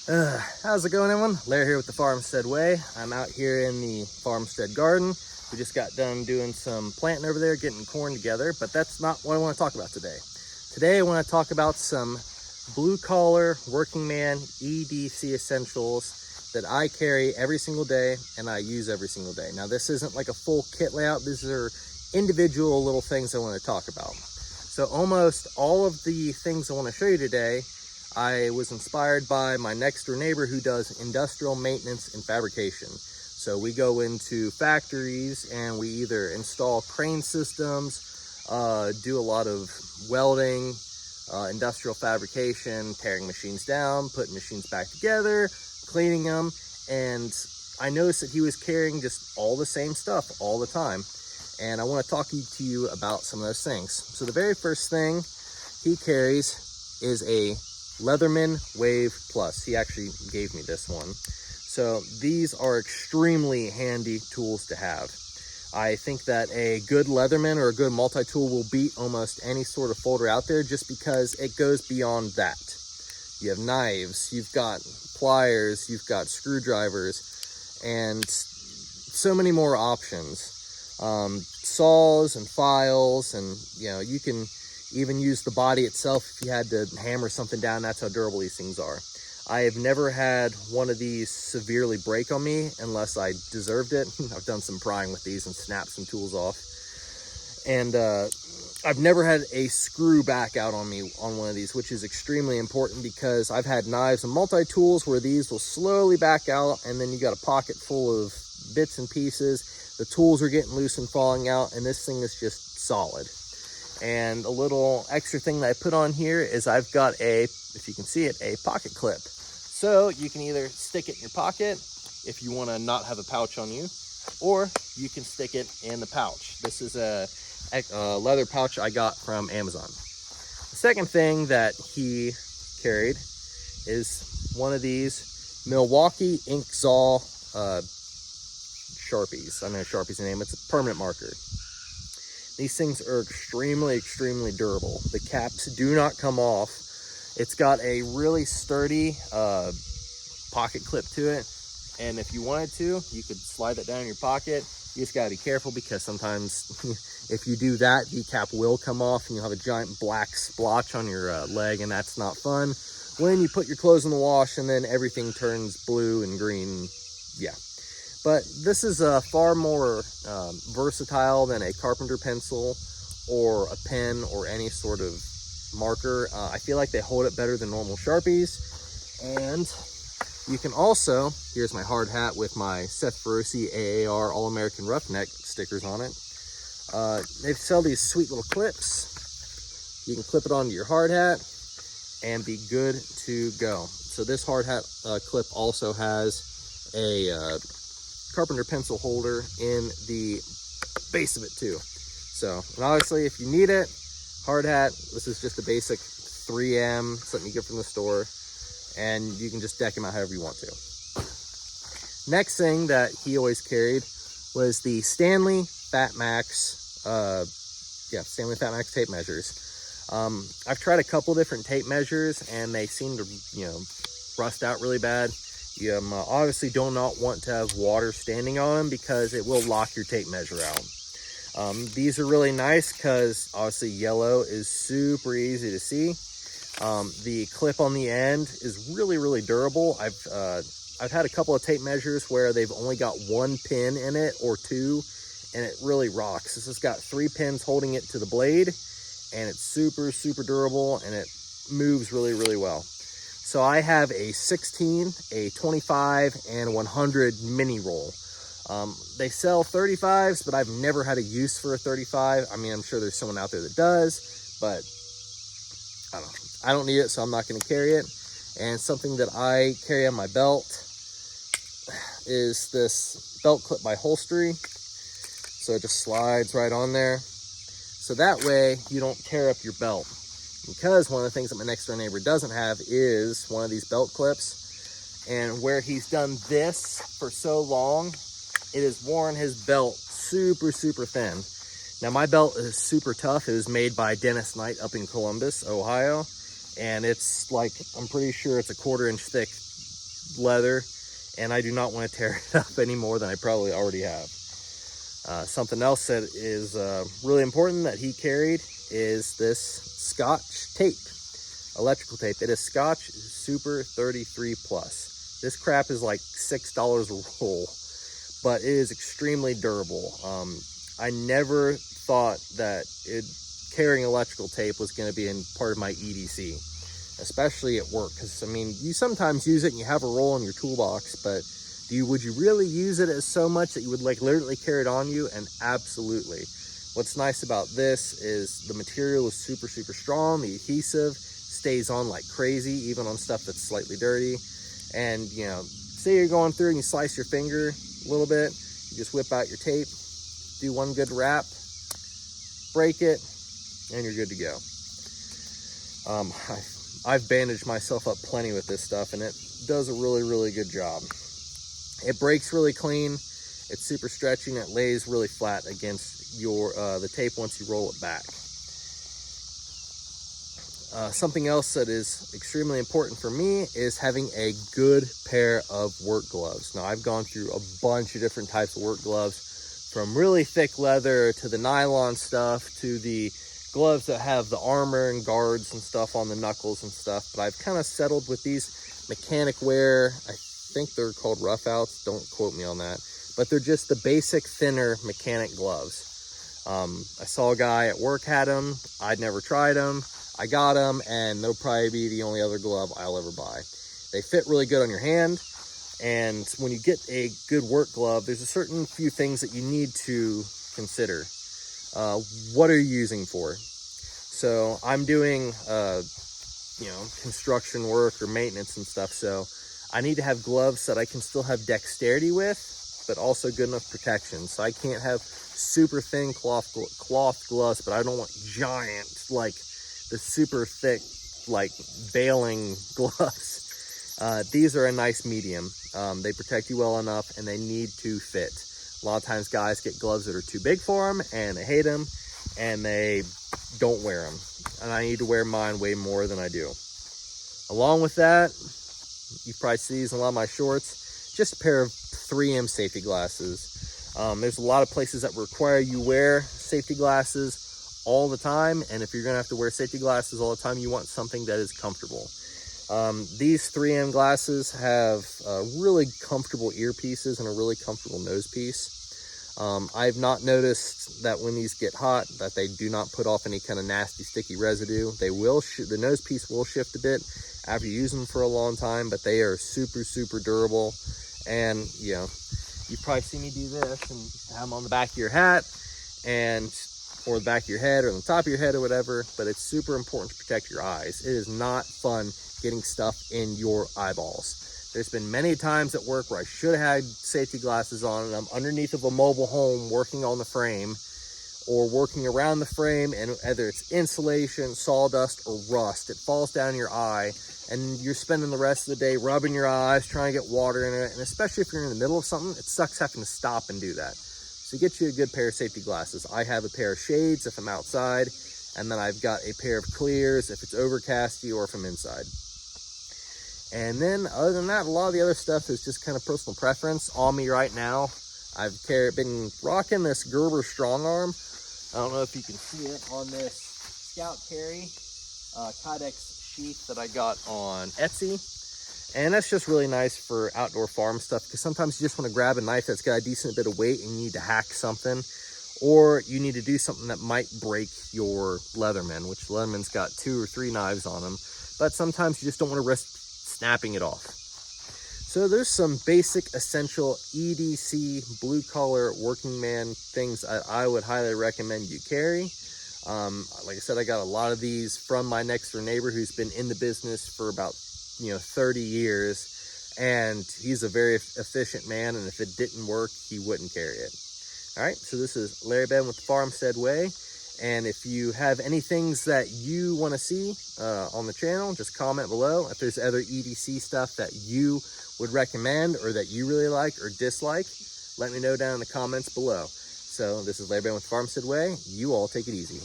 How's it going, everyone? Larry here with the Farmstead Way. I'm out here in the Farmstead garden. We just got done doing some planting over there, getting corn together, but that's not what I want to talk about today. Today I want to talk about some blue-collar, working man EDC essentials that I carry every single day and I use every single day. Now, this isn't like a full kit layout. These are individual little things I want to talk about. So almost all of the things I want to show you today, I was inspired by my next door neighbor who does industrial maintenance and fabrication. So we go into factories and we either install crane systems, do a lot of welding, industrial fabrication, tearing machines down, putting machines back together, cleaning them. And I noticed that he was carrying just all the same stuff all the time. And I want to talk to you about some of those things. So the very first thing he carries is a Leatherman Wave Plus. He actually gave me this one. So these are extremely handy tools to have. I think that a good Leatherman or a good multi-tool will beat almost any sort of folder out there just because it goes beyond that. You have knives, you've got pliers, you've got screwdrivers, and so many more options. Saws and files, and you can even use the body itself if you had to hammer something down. That's how durable these things are. I have never had one of these severely break on me unless I deserved it. I've done some prying with these and snapped some tools off. And I've never had a screw back out on me on one of these, which is extremely important because I've had knives and multi-tools where these will slowly back out and then you got a pocket full of bits and pieces. The tools are getting loose and falling out, and this thing is just solid. And a little extra thing that I put on here is I've got if you can see it, a pocket clip. So you can either stick it in your pocket if you want to not have a pouch on you, or you can stick it in the pouch. This is a leather pouch I got from Amazon. The second thing that he carried is one of these Milwaukee Inksaw Sharpies. I know Sharpie's the name. It's a permanent marker. These things are extremely, extremely durable. The caps do not come off. It's got a really sturdy pocket clip to it. And if you wanted to, you could slide that down in your pocket. You just gotta be careful because sometimes if you do that, the cap will come off and you'll have a giant black splotch on your leg, and that's not fun. When you put your clothes in the wash and then everything turns blue and green, yeah. But this is far more versatile than a carpenter pencil or a pen or any sort of marker. I feel like they hold it better than normal Sharpies. And you can also, here's my hard hat with my Seth Feroce AAR All-American Roughneck stickers on it. They sell these sweet little clips. You can clip it onto your hard hat and be good to go. So this hard hat clip also has a carpenter pencil holder in the base of it too. So, and obviously if you need it, hard hat, this is just a basic 3M, something you get from the store, and you can just deck them out however you want to. Next thing that he always carried was the Stanley Fat Max, Stanley Fat Max tape measures. I've tried a couple different tape measures and they seem to, rust out really bad. You obviously do not want to have water standing on them because it will lock your tape measure out. These are really nice because obviously yellow is super easy to see. The clip on the end is really, really durable. I've had a couple of tape measures where they've only got one pin in it or two, and it really rocks. This has got 3 pins holding it to the blade, and it's super, super durable, and it moves really, really well. So I have a 16, a 25, and 100 mini roll. They sell 35s, but I've never had a use for a 35. I mean, I'm sure there's someone out there that does, but I don't know. I don't need it, so I'm not going to carry it. And something that I carry on my belt is this belt clip by Holstery. So it just slides right on there. So that way you don't tear up your belt. Because one of the things that my next door neighbor doesn't have is one of these belt clips. And where he's done this for so long, it has worn his belt super, super thin. Now my belt is super tough. It was made by Dennis Knight up in Columbus, Ohio. And it's like, I'm pretty sure it's a 1/4 inch thick leather, and I do not want to tear it up any more than I probably already have. Something else that is really important that he carried is this Scotch tape, electrical tape. It is Scotch Super 33 Plus. This crap is like $6 a roll, but it is extremely durable. I never thought that carrying electrical tape was going to be in part of my EDC, especially at work, because I mean, you sometimes use it and you have a roll in your toolbox, but would you really use it as so much that you would like literally carry it on you? And absolutely. What's nice about this is the material is super strong. The adhesive stays on like crazy, even on stuff that's slightly dirty. And you know, say you're going through and you slice your finger a little bit, you just whip out your tape, do one good wrap, break it, and you're good to go. I've bandaged myself up plenty with this stuff, and it does a really good job. It breaks really clean. It's super stretchy, and it lays really flat against your the tape once you roll it back. Something else that is extremely important for me is having a good pair of work gloves. Now, I've gone through a bunch of different types of work gloves, from really thick leather to the nylon stuff to the gloves that have the armor and guards and stuff on the knuckles and stuff. But I've kind of settled with these mechanic wear. I think they're called rough outs. Don't quote me on that. But they're just the basic thinner mechanic gloves. I saw a guy at work had them. I'd never tried them. I got them, and they'll probably be the only other glove I'll ever buy. They fit really good on your hand, and when you get a good work glove, there's a certain few things that you need to consider. What are you using for? So I'm doing, construction work or maintenance and stuff, so I need to have gloves that I can still have dexterity with, but also good enough protection. So I can't have super thin cloth gloves, but I don't want giant, like the super thick, like baling gloves. These are a nice medium. They protect you well enough, and they need to fit. A lot of times guys get gloves that are too big for them, and they hate them, and they don't wear them. And I need to wear mine way more than I do. Along with that, you probably see these in a lot of my shorts, just a pair of 3M safety glasses. There's a lot of places that require you wear safety glasses all the time, and if you're gonna have to wear safety glasses all the time, you want something that is comfortable. These 3M glasses have really comfortable earpieces and a really comfortable nose piece. I've not noticed that when these get hot that they do not put off any kind of nasty sticky residue. They will, the nose piece will shift a bit after you use them for a long time, but they are super durable. And you know, you probably see me do this and have them on the back of your hat, and or the back of your head or on the top of your head or whatever, but it's super important to protect your eyes. It is not fun getting stuff in your eyeballs. There's been many times at work where I should have had safety glasses on, and I'm underneath of a mobile home working on the frame or working around the frame, and whether it's insulation, sawdust, or rust, it falls down your eye, and you're spending the rest of the day rubbing your eyes, trying to get water in it, and especially if you're in the middle of something, it sucks having to stop and do that. So get you a good pair of safety glasses. I have a pair of shades if I'm outside, and then I've got a pair of clears if it's overcasty or if I'm inside. And then other than that, a lot of the other stuff is just kind of personal preference. On me right now, I've been rocking this Gerber strong arm. I don't know if you can see it on this Scout Carry Kydex sheath that I got on Etsy. And that's just really nice for outdoor farm stuff, because sometimes you just want to grab a knife that's got a decent bit of weight and you need to hack something, or you need to do something that might break your Leatherman, which Leatherman's got 2 or 3 knives on them, but sometimes you just don't want to risk snapping it off. So there's some basic essential EDC blue collar working man things I would highly recommend you carry. Like I said, I got a lot of these from my next door neighbor who's been in the business for about 30 years, and he's a very efficient man, and if it didn't work, he wouldn't carry it. All right, so this is Larry Ben with the Farmstead Way, and if you have any things that you want to see on the channel, just comment below. If there's other EDC stuff that you would recommend or that you really like or dislike, let me know down in the comments below. So this is Larry Ben with the Farmstead Way. You all take it easy.